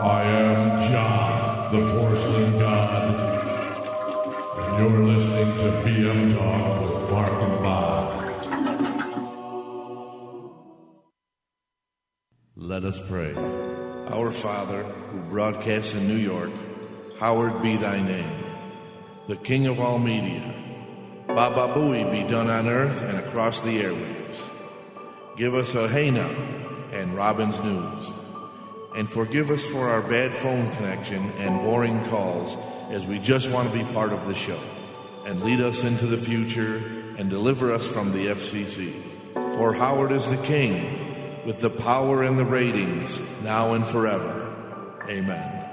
I am John, the porcelain god, and you're listening to BM Talk with Marc and Bob. Let us pray. Our Father, who broadcasts in New York, hallowed be thy name. The King of all media, Baba Booey be done on earth and across the airwaves. Give us a hey now and Robin's News. And forgive us for our bad phone connection and boring calls, as we just want to be part of the show. And lead us into the future and deliver us from the FCC. For Howard is the king, with the power and the ratings, now and forever. Amen.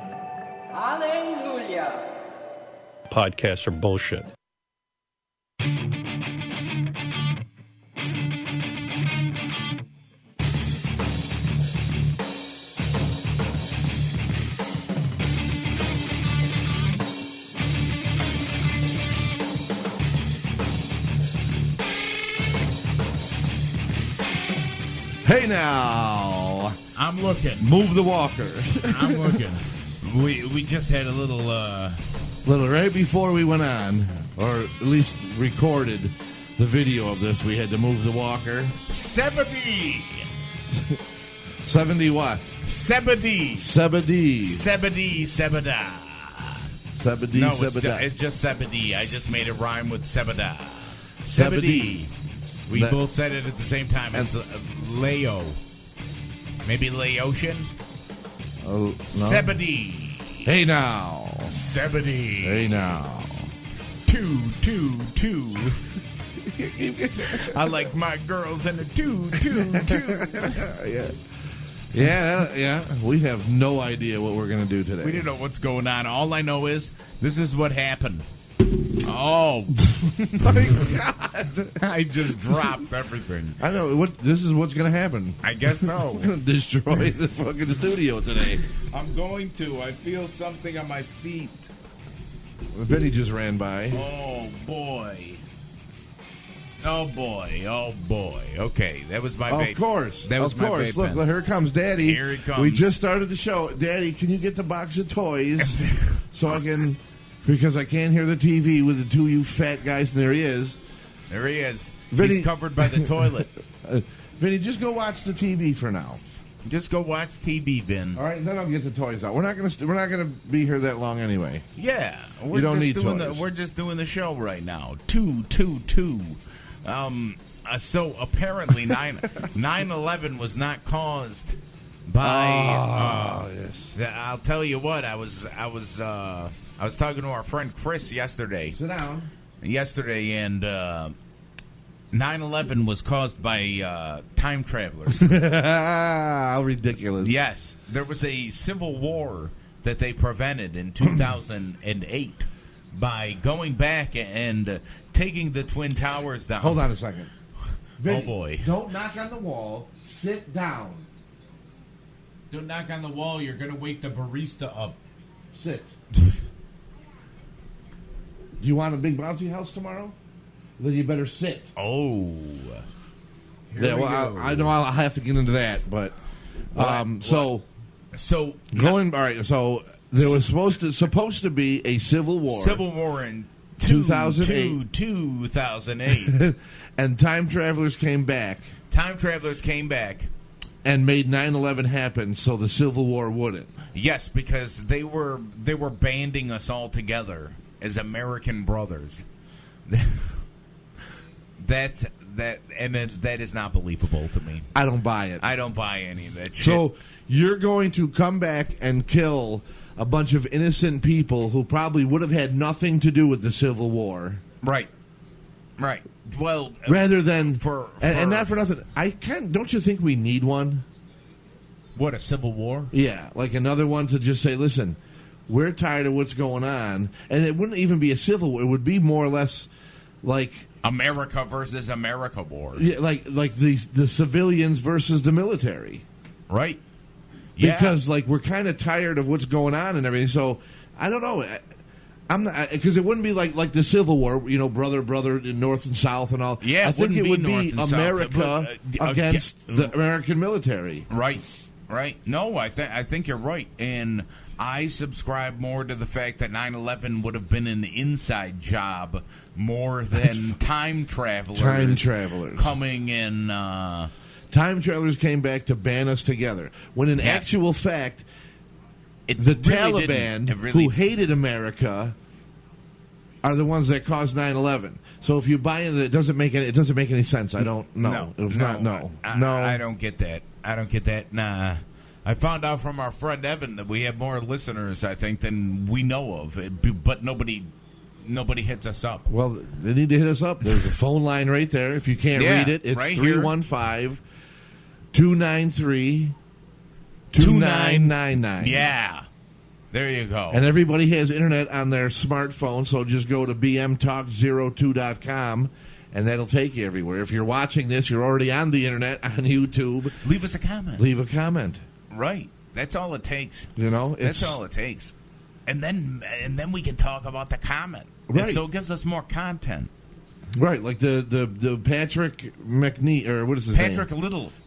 Hallelujah. Podcasts are bullshit. Hey now! I'm looking. Move the walker. I'm looking. We just had a little right before we went on, or at least recorded the video of this, we had to move the walker. 70. 70 what? 70. 70. 70. 70. 70. No, 70. it's just 70. I just made it rhyme with 70. 70. We both said it at the same time. It's Leo. Maybe Laotian? Oh, no. 70. Hey now. 70. Hey now. 2, 2, 2. I like my girls in a 2, 2, 2. Yeah. We have no idea what we're going to do today. We didn't know what's going on. All I know is this is what happened. Oh. My God. I just dropped everything. I know. This is what's going to happen. I guess so. We're going to destroy the fucking studio today. I'm going to. I feel something on my feet. Vinny just ran by. Oh, boy. Oh, boy. Oh, boy. Okay, that was my vape. Of course. That was of my course. vape Look, pen. here comes Daddy. Here he comes. We just started the show. Daddy, can you get the box of toys so I can... Because I can't hear the TV with the two of you fat guys, and there he is. There he is. Vinny, He's covered by the toilet. Vinny, just go watch the TV for now. Just go watch TV, Vin. All right, then I'll get the toys out. We're not gonna be here that long anyway. Yeah, You don't need toys. We're just doing the show right now. 222. So apparently 9/11 was not caused by. Yes. I'll tell you what. I was talking to our friend Chris yesterday. Sit down. And 9/11 was caused by time travelers. How ridiculous. Yes, there was a civil war that they prevented in 2008 by going back and taking the Twin Towers down. Hold on a second. Vinny, Oh, boy. Don't knock on the wall. Sit down. Don't knock on the wall. You're going to wake the barista up. Sit. Do you want a big bouncy house tomorrow? Then you better sit. Oh. Yeah, well, I know I'll have to get into that, but So going all right. So there was supposed to be a civil war. Civil War in 2008. 2008. And time travelers came back Time travelers came back. and made 9/11 happen, so the Civil War wouldn't. Yes, because they were banding us all together as American brothers. That is not believable to me. I don't buy it. I don't buy any of that shit. So you're going to come back and kill a bunch of innocent people who probably would have had nothing to do with the Civil War. Right. Well, Rather than and not for nothing. Don't you think we need one? What, a civil war? Yeah, like another one to just say, listen, we're tired of what's going on, and it wouldn't even be a civil war. It would be more or less like America versus America war. Yeah, like the civilians versus the military. Right. Yeah. Because like we're kind of tired of what's going on and everything. So I don't know. I'm not, because it wouldn't be like the Civil War, you know, brother, North and South and all. Yeah, I think it would be North and South, America against the American military. Right. Right. No, I think you're right. And I subscribe more to the fact that 9/11 would have been an inside job more than time travelers. Time travelers. Coming in. Time travelers came back to band us together. When in actual fact, the really Taliban, really who hated America, are the ones that caused 9/11. So if you buy into it, it doesn't make any sense. I don't know. I don't get that. Nah. I found out from our friend Evan that we have more listeners, I think, than we know of. But nobody hits us up. Well, they need to hit us up. There's a phone line right there. If you can't read it, it's right 315-293-2999. Yeah. There you go. And everybody has internet on their smartphone, so just go to bmtalk02.com, and that'll take you everywhere. If you're watching this, you're already on the internet, on YouTube. Leave us a comment. Leave a comment. Right. That's all it takes. That's all it takes. And then we can talk about the comment. Right. And so it gives us more content. Right, like the Patrick McNee, or what is his name?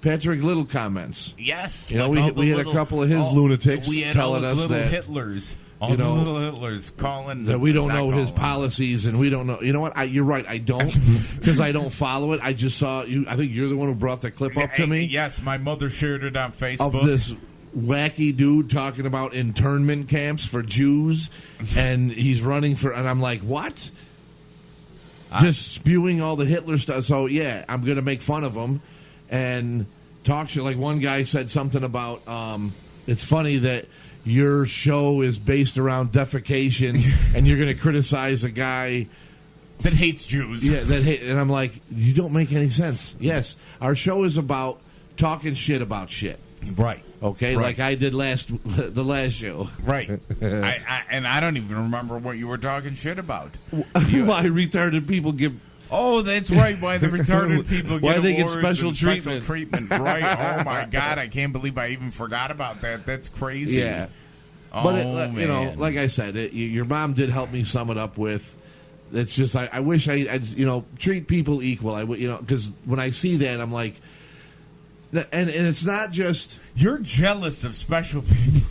Patrick Little comments. Yes. We had a couple of his lunatics telling us that Hitlers. All the little Hitlers calling that we don't know his policies, and we don't know. You know what? You're right. I don't, because I don't follow it. I just saw you. I think you're the one who brought the clip up to me. Yes, my mother shared it on Facebook. Of this wacky dude talking about internment camps for Jews, and he's running for. And I'm like, what? Just spewing all the Hitler stuff. So yeah, I'm going to make fun of him and talk shit. Like one guy said something about. It's funny that your show is based around defecation, and you're going to criticize a guy that hates Jews. Yeah, and I'm like, you don't make any sense. Yes, our show is about talking shit about shit. Right. Okay, right. Like I did the last show. Right. I don't even remember what you were talking shit about. Why retarded people give... Oh, that's right. Why the retarded people get why they get awards special treatment. Right. Oh, my God. I can't believe I even forgot about that. That's crazy. Yeah. Oh, but, like I said, your mom did help me sum it up with... It's just, I wish I treat people equal. Because when I see that, I'm like... And it's not just... You're jealous of special people.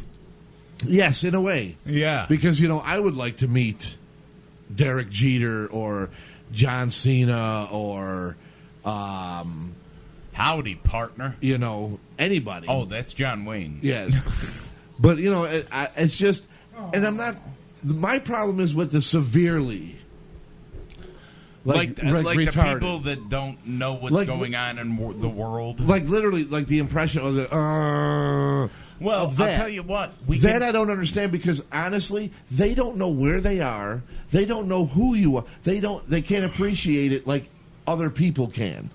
Yes, in a way. Yeah. Because, I would like to meet Derek Jeter or John Cena or... howdy, partner. Anybody. Oh, that's John Wayne. Yes. But, it's just... And I'm not... My problem is with the severely... Like retarded. the people that don't know what's going on in the world. Like literally, like the impression of the. Well, of that. I'll tell you what. I don't understand, because honestly, they don't know where they are. They don't know who you are. They can't appreciate it like other people can.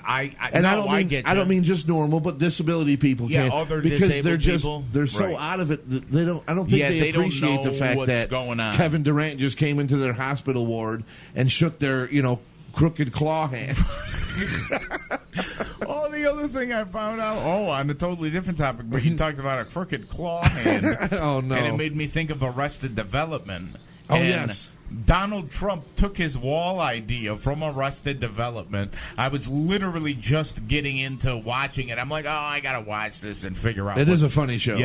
I don't mean just normal, but disability people can. Other because they're people. They're so out of it that they don't. I don't think they appreciate the fact that going on. Kevin Durant just came into their hospital ward and shook their crooked claw hand. Oh, the other thing I found out. Oh, on a totally different topic, but you talked about a crooked claw hand. Oh no! And it made me think of Arrested Development. Oh yes. Donald Trump took his wall idea from Arrested Development. I was literally just getting into watching it. I'm like, I gotta watch this and figure out. It is a funny show,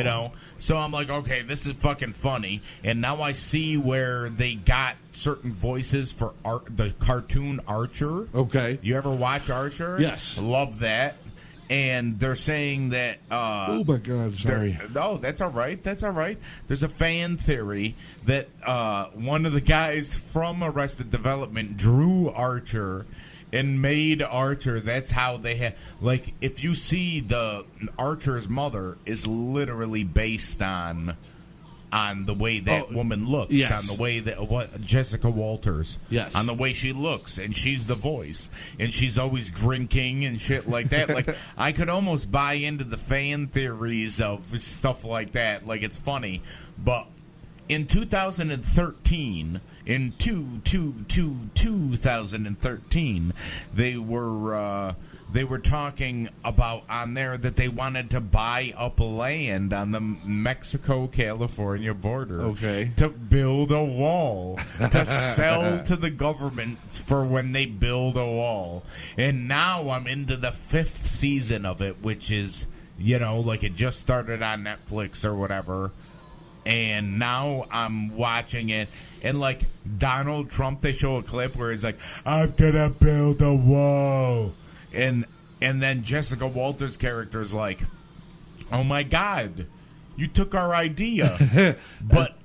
So I'm like, okay, this is fucking funny. And now I see where they got certain voices for the cartoon Archer. Okay, you ever watch Archer? Yes, love that. And they're saying that... oh, my God, sorry. No, that's all right. That's all right. There's a fan theory that one of the guys from Arrested Development drew Archer and made Archer. That's how they had... Like, if you see the Archer's mother is literally based on the way that woman looks, yes. On the way that Jessica Walters, yes, on the way she looks, and she's the voice, and she's always drinking and shit like that. Like I could almost buy into the fan theories of stuff like that. Like it's funny, but in 2013, in 2013, they were talking about on there that they wanted to buy up land on the Mexico-California border. Okay. To build a wall. To sell to the government for when they build a wall. And now I'm into the 5th season of it, which is like it just started on Netflix or whatever. And now I'm watching it, and like Donald Trump, they show a clip where he's like, "I'm gonna build a wall," and then Jessica Walter's character is like, "Oh my God, you took our idea." but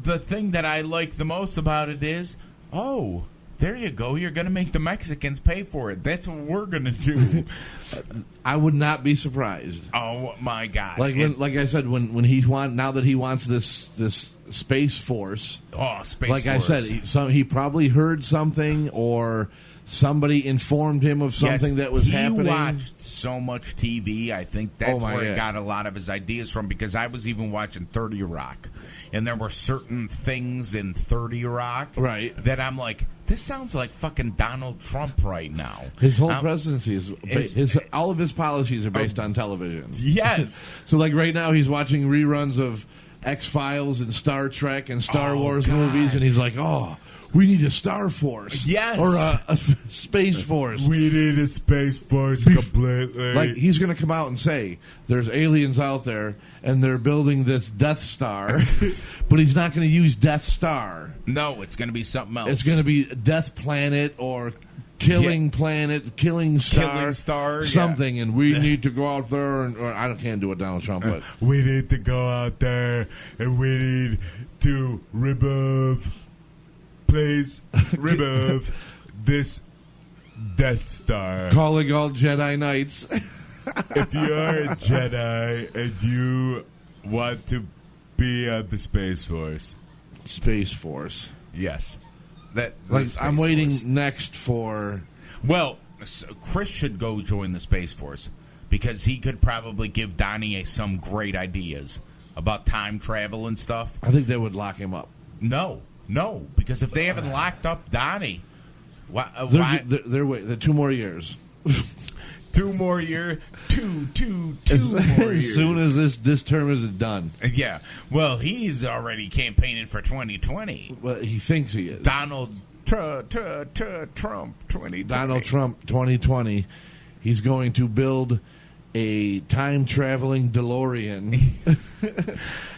the thing that I like the most about it is, oh, there you go, you're gonna make the Mexicans pay for it. That's what we're gonna do. I would not be surprised. Oh my God! Like I said, when now that he wants this space force. Oh, space like force. I said, he probably heard something or somebody informed him of something that was happening. He watched so much TV. I think that's where he got a lot of his ideas from, because I was even watching 30 Rock, and there were certain things in 30 Rock that I'm like, this sounds like fucking Donald Trump right now. His whole presidency is all of his policies are based on television. Yes. So like right now he's watching reruns of X-Files and Star Trek and Star Wars movies, and he's like, oh, we need a Star Force. Yes. Or a Space Force. We need a Space Force completely. Like, he's going to come out and say, there's aliens out there, and they're building this Death Star, but he's not going to use Death Star. No, it's going to I something else. It's going to be Death Planet or Killing Planet, Killing Star, something, and we need to go out there, or I can't do it, Donald Trump, but we need to go out there, and we need to remove this Death Star. Calling all Jedi Knights. If you're a Jedi and you want to be on the Space Force. Space Force. Yes. I'm waiting next for... Well, Chris should go join the Space Force, because he could probably give Donnie some great ideas about time travel and stuff. I think they would lock him up. No, because if they haven't locked up Donnie, why? They're 2 more years. 2 more years. Two more years. As soon as this term is done. Yeah. Well, he's already campaigning for 2020. Well, he thinks he is. Donald Trump 2020. Donald Trump 2020. He's going to build a time-traveling DeLorean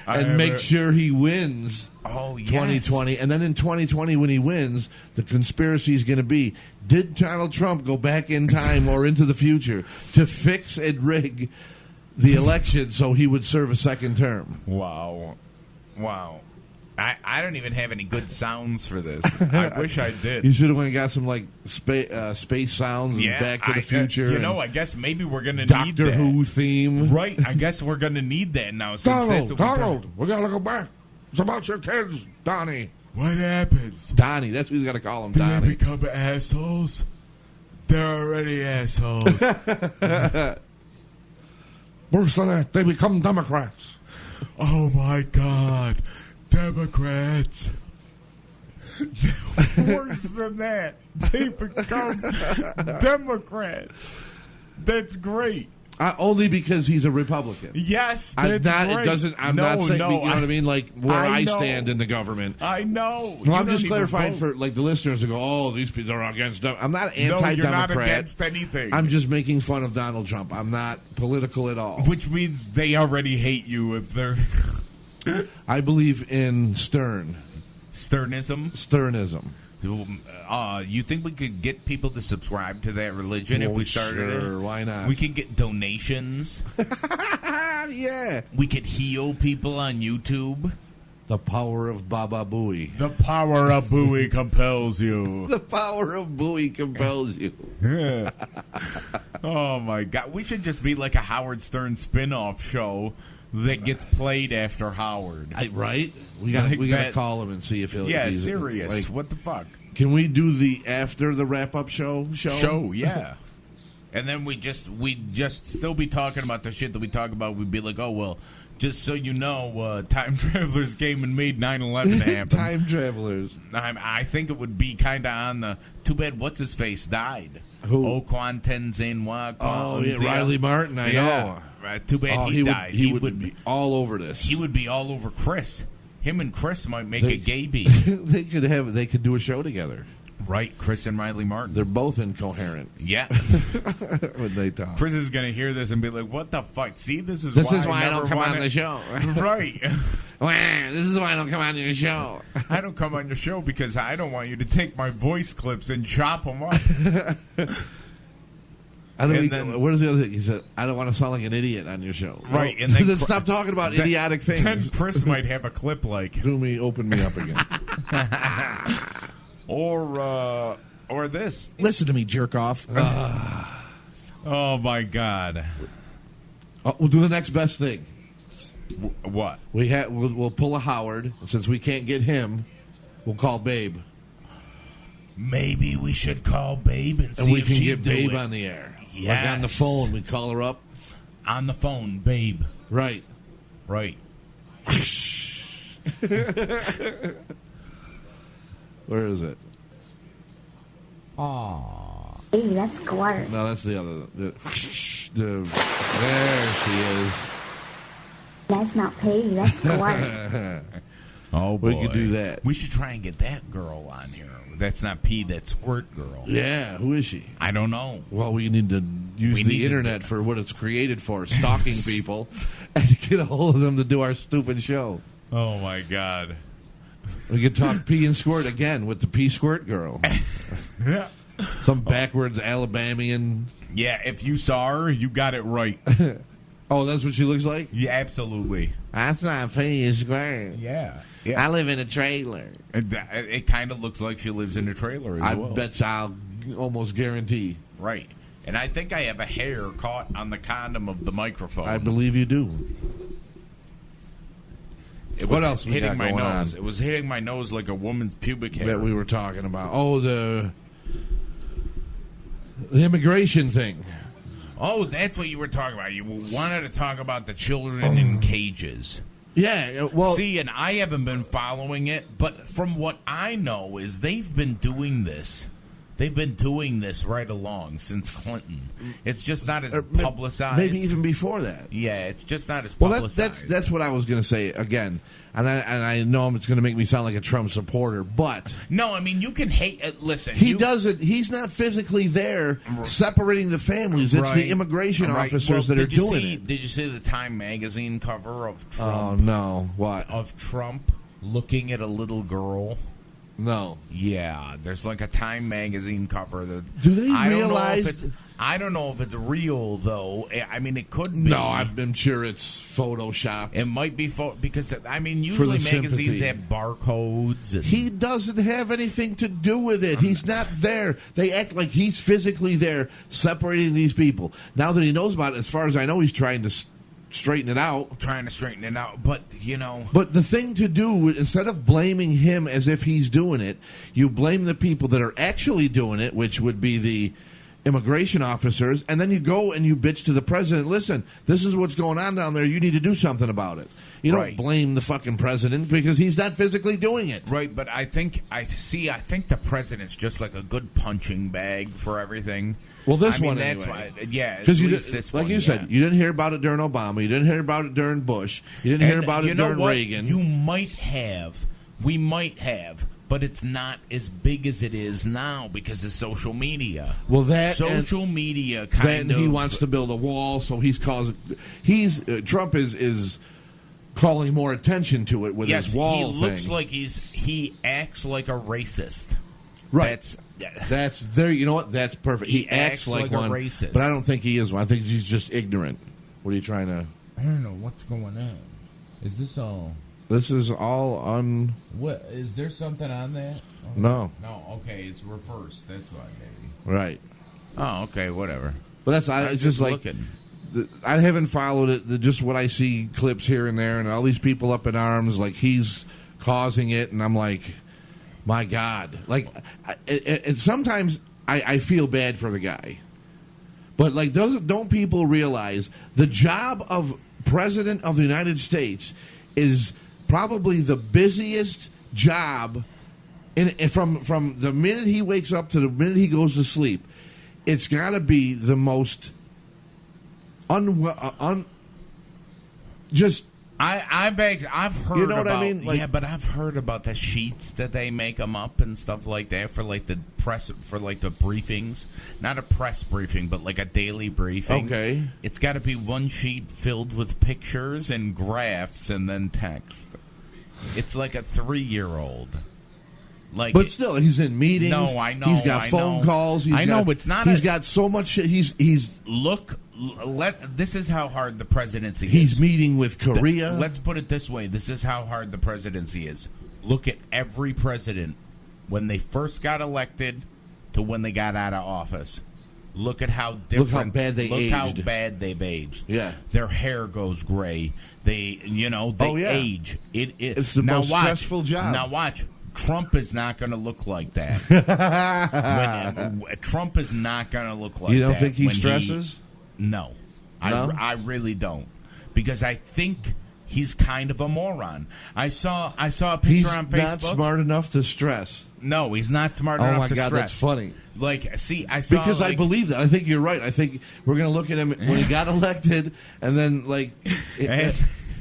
and make sure he wins 2020. And then in 2020, when he wins, the conspiracy is going to be, did Donald Trump go back in time or into the future to fix and rig the election so he would serve a second term? Wow. I don't even have any good sounds for this. I wish I did. You should have went and got some like space sounds and Back to the Future. I guess maybe we're going to need that. Doctor Who theme. Right. I guess we're going to need that now. Donald, we got to go back. It's about your kids, Donnie. What happens? Donnie. That's what he's got to call him, Do Donnie. they become assholes? They're already assholes. Worse than that, they become Democrats. Oh, my God. Democrats. Worse than that, they become Democrats. That's great. Only because he's a Republican. Yes, that's great. I'm not saying, you know what I mean? Like, where I stand in the government. I know. Well, I'm just clarifying for, like, the listeners who go, oh, these people are against Democrats. I'm not anti-Democrat. No, you're not against anything. I'm just making fun of Donald Trump. I'm not political at all. Which means they already hate you if they're... I believe in Sternism. You think we could get people to subscribe to that religion if we started it? Sure, why not? We could get donations. Yeah. We could heal people on YouTube. The power of Baba Booey. The power of Booey compels you. The power of Booey compels you. Yeah. Oh, my God. We should just be like a Howard Stern spin-off show that gets played after Howard. Right? We got to call him and see if he'll... Yeah, if he's serious. Like, what the fuck? Can we do the after the wrap-up show? Yeah. And then we just still be talking about the shit that we talk about. We'd be like, oh, well, just so you know, time travelers came and made 9/11 happen. Time travelers. I think it would be kind of on the... Too bad what's-his-face died. Who? Oquan Tenzin. Oh, yeah, Riley Martin, I know. Too bad he died. He would be all over this. He would be all over Chris. Him and Chris might make a gay beat. They could do a show together. Right, Chris and Riley Martin. They're both incoherent Yeah. when they talk. Chris is going to hear this and be like, what the fuck? See, this is why I don't come on the show. Right. This is why I don't come on your show. I don't come on your show because I don't want you to take my voice clips and chop them up. What is the other thing? He said, I don't want to sound like an idiot on your show. Right. And then stop talking about idiotic things. Then Chris might have a clip like... Open me up again. Or this. Listen to me, jerk off. Oh, my God. We'll do the next best thing. What? We'll pull a Howard. Since we can't get him, we'll call Babe. Maybe we should call Babe and see we if can she'd get do Babe it. on the air. Yes. Like on the phone, we call her up. On the phone, Babe. Right. Right. Where is it? Aww. Hey, that's squirt. No, that's the other. There she is. That's not pig, that's squirt. Oh, boy. We could do that. We should try and get that girl on here. That's not P, that's Squirt Girl. Yeah, who is she? I don't know. Well, we need to use the internet for what it's created for, stalking people, and get a hold of them to do our stupid show. Oh, my God. We could talk P and Squirt again with the P Squirt Girl. Some backwards Alabamian. Yeah, if you saw her, you got it right. Oh, that's what she looks like? Yeah, absolutely. That's not P and Squirt. Yeah. I live in a trailer. It kind of looks like she lives in a trailer as well. I bet I'll almost guarantee. Right. And I think I have a hair caught on the condom of the microphone. I believe you do. What else we hitting got my going nose? on? It was hitting my nose like a woman's pubic hair. That we were talking about. Oh, the immigration thing. Oh, that's what you were talking about. You wanted to talk about the children in cages. Yeah, well... See, and I haven't been following it, but from what I know is they've been doing this. They've been doing this right along since Clinton. It's just not as publicized. Maybe even before that. Yeah, it's just not as Well, publicized. that's what I was going to say again. And I know it's going to make me sound like a Trump supporter, but... No, I mean, you can hate... Listen, he doesn't... He's not physically there separating the families. It's the immigration officers that are doing it. Did you see the Time magazine cover of Trump? Oh, no. What? Of Trump looking at a little girl? No. Yeah, there's like a Time magazine cover that... Do they realize... I don't know if it's real, though. I mean, it could be. No, I'm sure it's photoshopped. It might be because, I mean, usually magazines sympathy. have barcodes. And he doesn't have anything to do with it. He's not there. They act like he's physically there separating these people. Now that he knows about it, as far as I know, he's trying to straighten it out. But, you know. But the thing to do, instead of blaming him as if he's doing it, you blame the people that are actually doing it, which would be the immigration officers, and then you go and you bitch to the president, listen, this is what's going on down there, you need to do something about it. You don't blame the fucking president because he's not physically doing it. Right, but I think the president's just like a good punching bag for everything. Well, this one, anyway. That's why, yeah, because this like one, you said, you didn't hear about it during Obama, you didn't hear about it during Bush, you didn't hear about it during Reagan. We might have, but it's not as big as it is now because of social media. Well, that social media kind of. He wants to build a wall, so Trump is calling more attention to it with his wall thing. He looks like he acts like a racist. Right. That's there. You know what? That's perfect. He acts like one, a racist, but I don't think he is one. I think he's just ignorant. What are you trying to? I don't know what's going on. Is this all? This is all on. What is there something on that? Oh, no. No. Okay, it's reversed. That's why, maybe. Right. Oh, okay. Whatever. But it's just like looking. I haven't followed it. Just what I see clips here and there, and all these people up in arms, like he's causing it, and I'm like, my God! Like, and sometimes I feel bad for the guy, but like, don't people realize the job of President of the United States is probably the busiest job, from the minute he wakes up to the minute he goes to sleep. It's got to be the most just I've heard. You know what about, I mean? Like, yeah, but I've heard about the sheets that they make them up and stuff like that for like the press, for like the briefings. Not a press briefing, but like a daily briefing. Okay. It's got to be one sheet filled with pictures and graphs and then text. It's like a 3-year-old. Like, but still, he's in meetings. No, I know. He's got phone calls. It's not. He's got so much shit. He's This is how hard the presidency is. He's meeting with Korea. Let's put it this way. This is how hard the presidency is. Look at every president when they first got elected to when they got out of office. Look at how different. Look how bad they aged. Look how bad they've aged. Yeah. Their hair goes gray. They age. It's the most stressful job. Now watch. Trump is not going to look like that. Trump is not going to look like that. You don't think he stresses? No. I really don't. Because I think he's kind of a moron. I saw a picture on Facebook. He's not smart enough to stress. No, he's not smart enough to stress. Oh, my God, that's funny. Like, see, I saw... Because I believe that. I think you're right. I think we're going to look at him when he got elected, and then, like...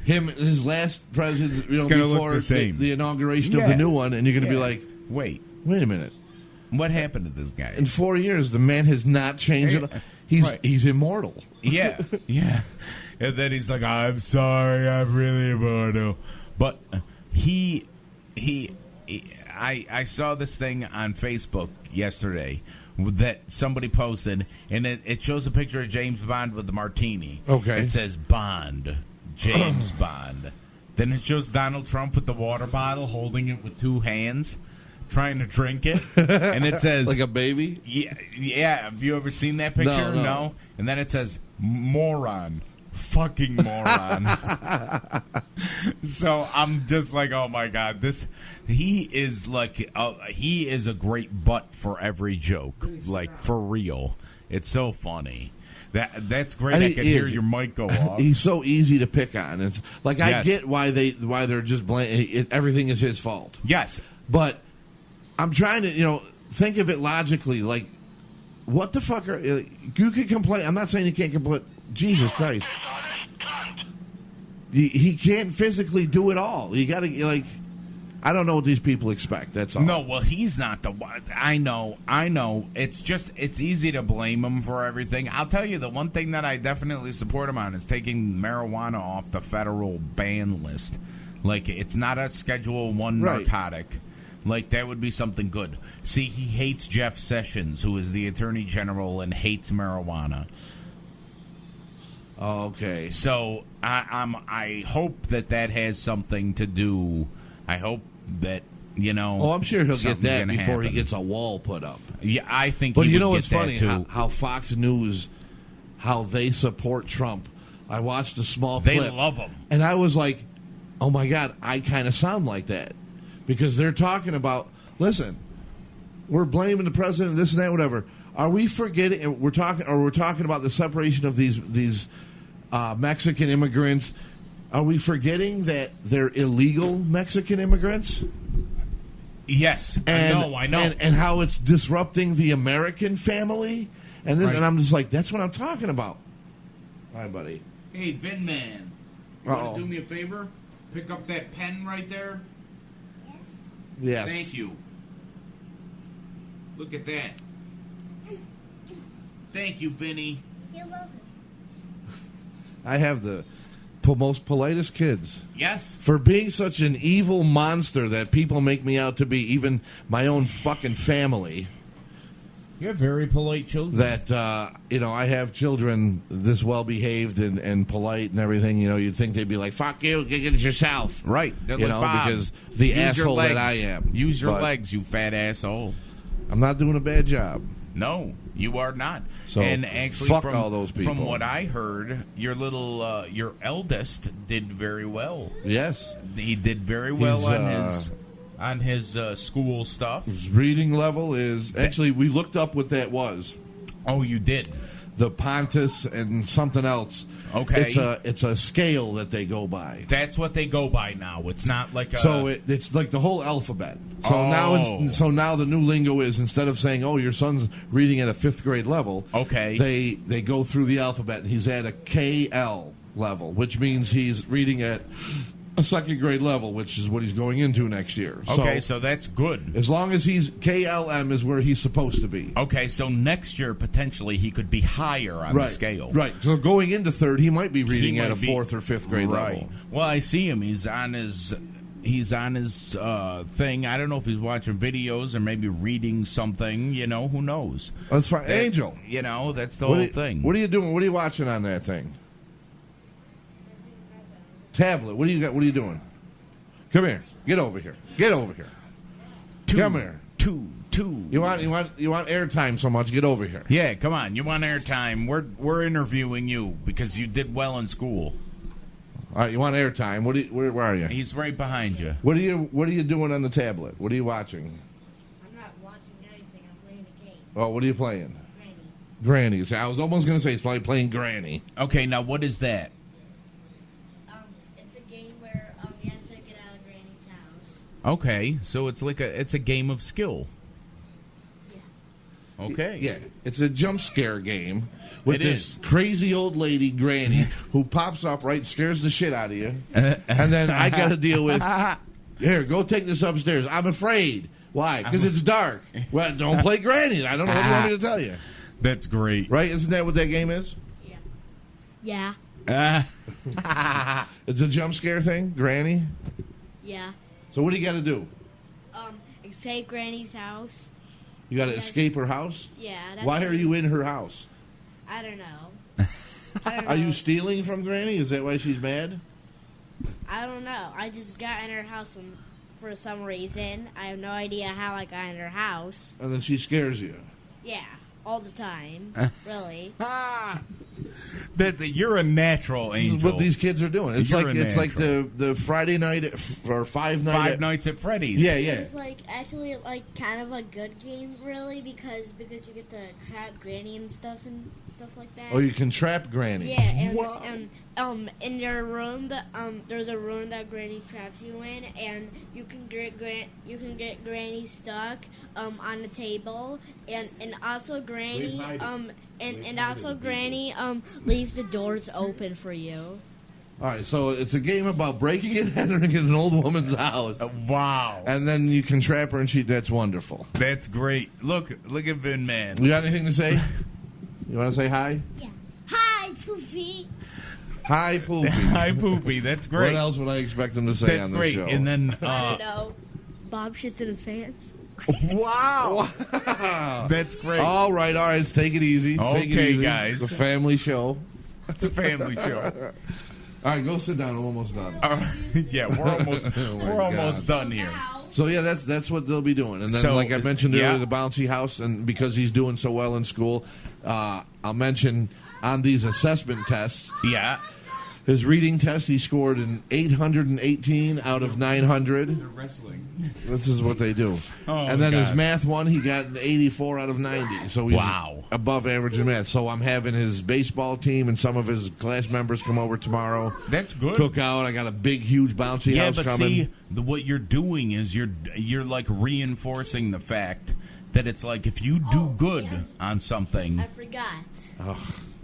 his last president, before the inauguration of the new one, and you're going to be like, wait a minute. What happened to this guy? In 4 years, the man has not changed. He's immortal. Yeah. And then he's like, I'm sorry, I'm really immortal. But I saw this thing on Facebook yesterday that somebody posted, and it shows a picture of James Bond with the martini. Okay. It says Bond. James Bond. Then it shows Donald Trump with the water bottle, holding it with 2 hands, trying to drink it. And it says... like a baby? Yeah. Have you ever seen that picture? No. And then it says, moron. Fucking moron. So I'm just like, oh my God. He is a great butt for every joke. Like, for real. It's so funny. That's great. I can hear your mic go off. He's so easy to pick on. It's like I get why they're just blaming. Everything is his fault. Yes, but I'm trying to think of it logically. Like, what the fuck you can complain? I'm not saying you can't complain. Jesus Christ, he can't physically do it all. You got to I don't know what these people expect. That's all. No, well, he's not the one. I know. It's easy to blame him for everything. I'll tell you, the one thing that I definitely support him on is taking marijuana off the federal ban list. Like, it's not a Schedule 1 narcotic. Like, that would be something good. See, he hates Jeff Sessions, who is the Attorney General and hates marijuana. Okay. So, I hope that has something to do. I hope that, Oh, I'm sure he'll get that before happen. he gets a wall put up. Yeah, I think but he would know get what's funny? Too. How Fox News, how they support Trump. I watched a small clip. They love him. And I was like, oh my God, I kind of sound like that. Because they're talking about, listen, we're blaming the president, this and that, whatever. Are we forgetting, we're talking about the separation of these Mexican immigrants. Are we forgetting that they're illegal Mexican immigrants? Yes, I know. And how it's disrupting the American family. And I'm just like, that's what I'm talking about. Hi, buddy. Hey, Vin Man. You want to do me a favor? Pick up that pen right there? Yes. Thank you. Look at that. Thank you, Vinny. You're welcome. I have the most politest kids. Yes. For being such an evil monster that people make me out to be, even my own fucking family. You have very polite children. That, I have children this well-behaved and polite and everything. You'd think they'd be like, fuck you, get it yourself. Right. Because the asshole that I am. Use your legs, you fat asshole. I'm not doing a bad job. No, you are not. So, and actually, fuck all those people. From what I heard, your eldest did very well. Yes. He did very well on his school stuff. His reading level is... Actually, we looked up what that was. Oh, you did? The Pontus and something else. Okay. It's a scale that they go by. That's what they go by now. It's not like a... So it's like the whole alphabet. So now the new lingo is, instead of saying, oh, your son's reading at a 5th grade level, okay, they go through the alphabet, and he's at a KL. level, which means he's reading at a second grade level, which is what he's going into next year. Okay, so that's good. As long as he's KLM is where he's supposed to be. Okay, so next year potentially he could be higher on the scale. Right. So going into third, he might be reading He at might a be- fourth or fifth grade level. Well, I see him. He's on his thing. I don't know if he's watching videos or maybe reading something. Who knows? That's fine. Angel. That's the What whole are, thing. What are you doing? What are you watching on that thing? Tablet. What do you got? What are you doing? Come here. Get over here. Get over here. Come here. Two. You want airtime so much? Get over here. Yeah, come on. You want airtime? We're interviewing you because you did well in school. All right. You want airtime? Where are you? He's right behind you. What are you doing on the tablet? What are you watching? I'm not watching anything. I'm playing a game. Oh, what are you playing? Granny. Granny. So I was almost going to say he's probably playing Granny. Okay, now what is that? It's a game where you have to get out of Granny's house. Okay, so it's a game of skill. Yeah. Okay. Yeah, it's a jump scare game with It this is. crazy old lady, Granny, who pops up, scares the shit out of you. And then I got to deal with, here, go take this upstairs. I'm afraid. Why? Because it's dark. Well, don't play Granny. I don't know what you want me to tell you. That's great. Right? Isn't that what that game is? Yeah. Yeah. It's a jump scare thing, Granny? Yeah. So what do you got to do? Escape Granny's house. You got to escape her house? Yeah. Why are you in her house? I don't know. Are you stealing from Granny? Is that why she's mad? I don't know. I just got in her house for some reason. I have no idea how I got in her house. And then she scares you. Yeah. All the time. Really. You're a natural This angel. is what these kids are doing. It's You're like a natural. the Friday night or Five Nights at Freddy's. Yeah. It's actually kind of a good game, really, because you get to trap Granny and stuff like that. Oh, you can trap Granny. Yeah, and in your room, there's a room that Granny traps you in, and you can get Granny stuck on the table, and also Granny Granny leaves the doors open for you. All right, so it's a game about breaking and entering in an old woman's house. Wow. And then you can trap her, and that's wonderful. That's great. Look at Vin Man. You got anything to say? You want to say hi? Yeah. Hi, Poofy. Hi, Poopy. Hi, Poopy. That's great. What else would I expect them to say That's on the great. show? And then I don't know. Bob shits in his pants. wow. That's great. All right. Let's take it easy. Take it Okay, easy. guys. It's a family show. It's a family show. All right, go sit down. I'm almost done. Yeah, we're almost done here. So yeah, that's what they'll be doing. And then, So, like I mentioned yeah. earlier, the bouncy house, and because he's doing so well in school, I'll mention on these assessment tests. Yeah. His reading test, he scored an 818 out of 900. They're wrestling. This is what they do. Oh, and then his God. math one, he got an 84 out of 90. So he's Wow. above average in math. So I'm having his baseball team and some of his class members come over tomorrow. That's good. Cook out. I got a big, huge bouncy Yeah, house but coming. see, what you're doing is you're like reinforcing the fact that it's like if you do good on something. I forgot.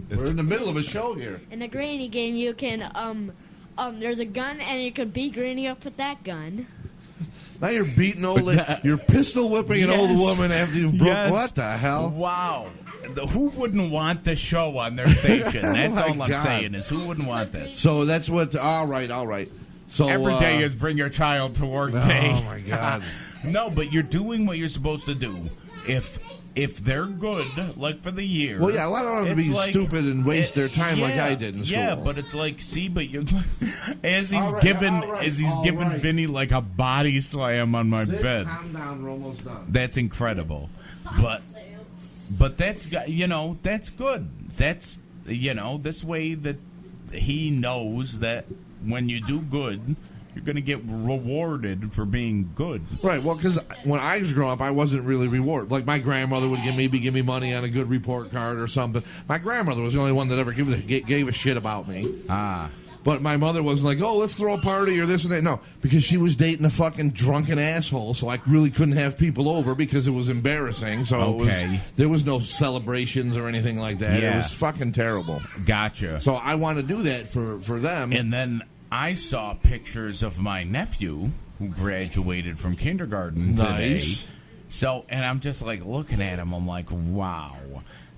We're in the middle of a show here. In the Granny game, you can there's a gun, and you can beat Granny up with that gun. Now you're beating you're pistol whipping an old woman after you've broke. Yes. What the hell? Wow. Who wouldn't want this show on their station? That's my all I'm God. saying is who wouldn't want this? So that's what. All right. So Every day is bring your child to work day. Oh my God. No, but you're doing what you're supposed to do. If they're good, like for the year. Well, yeah, a lot of them to it's be like- stupid and waste their time like yeah, I did in school. Yeah, but it's like, see, but you're as he's All right, giving all right, as he's all giving right. Vinny like a body slam on my bed. Calm down. We're almost done. That's incredible. But that's that's good. That's this way that he knows that when you do good, you're going to get rewarded for being good. Right. Well, because when I was growing up, I wasn't really rewarded. Like my grandmother would give me money on a good report card or something. My grandmother was the only one that ever gave a shit about me. But my mother was like, oh, let's throw a party or this and that. No, because she was dating a fucking drunken asshole, so I really couldn't have people over because it was embarrassing. So there was no celebrations or anything like that. Yeah. It was fucking terrible. Gotcha. So I want to do that for them. And then I saw pictures of my nephew who graduated from kindergarten today. So, and I'm just like looking at him, I'm like, wow.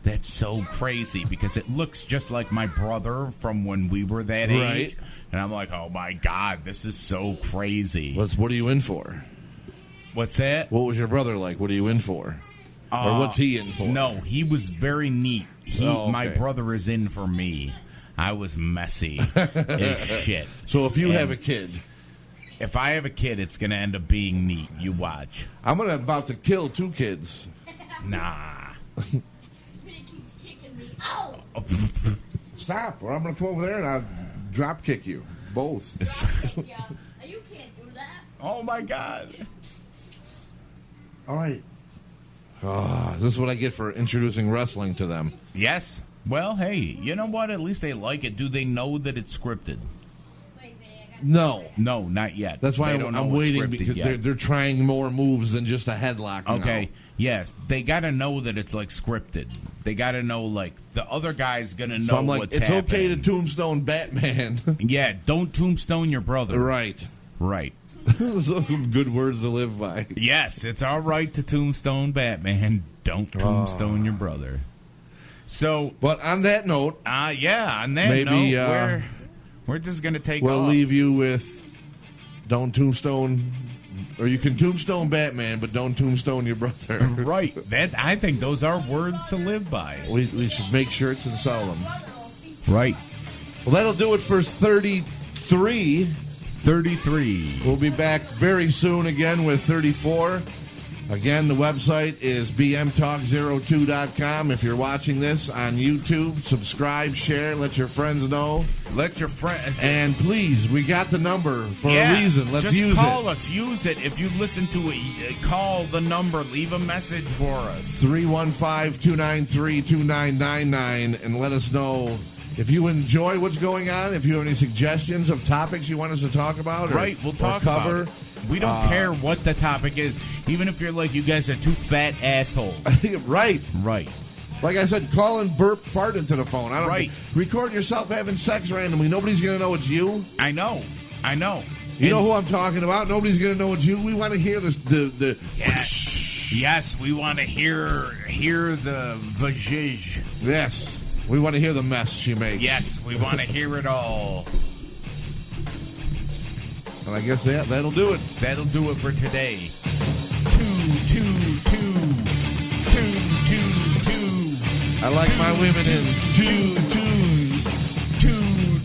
That's so crazy because it looks just like my brother from when we were that age. And I'm like, oh, my God, this is so crazy. What are you in for? What's that? What was your brother like? What are you in for? Or what's he in for? No, he was very neat. My brother is in for me. I was messy as shit. So if you have a kid... If I have a kid, it's going to end up being neat. You watch. I'm about to kill 2 kids. Nah. Oh! Stop, or I'm going to come over there and I'll drop kick you. Both. Yeah. You can't do that. Oh, my God. All right. This is what I get for introducing wrestling to them. Yes. Well, hey, you know what? At least they like it. Do they know that it's scripted? No. No, not yet. That's why I'm waiting because they're trying more moves than just a headlock. Okay. Yes. They got to know that it's like scripted. They got to know like the other guy's going to know so I'm like, what's it's happening. okay to tombstone Batman. Yeah. Don't tombstone your brother. Right. So good words to live by. Yes. It's all right to tombstone Batman. Don't tombstone your brother. So. But on that note. On that note, we're just going to take off. We'll leave you with don't tombstone, or you can tombstone Batman, but don't tombstone your brother. Right. I think those are words to live by. We should make shirts and sell them. Right. Well, that'll do it for 33. We'll be back very soon again with 34. Again, the website is bmtalk02.com. If you're watching this on YouTube, subscribe, share, let your friends know. And please, we got the number for a reason. Let's use it. Just call us. Use it. If you listen to it, call the number. Leave a message for us. 315-293-2999 and let us know if you enjoy what's going on, if you have any suggestions of topics you want us to talk about. We'll talk about it. We don't care what the topic is, even if you're like, you guys are two fat assholes. Right. Like I said, call and burp, fart into the phone. Record yourself having sex randomly. Nobody's going to know it's you. I know. You know who I'm talking about. Nobody's going to know it's you. We want to hear the Yes, we want to hear the vajij. Yes. We want to hear the mess she makes. Yes, we want to hear it all. And I guess that'll do it. That'll do it for today. 2, 2, 2. 2, 2, 2. I like my women in 2 twos. 2, 2.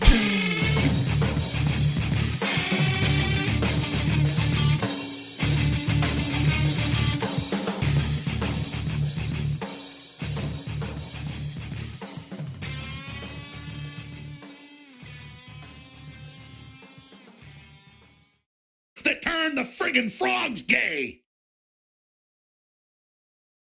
They turned the friggin' frogs gay.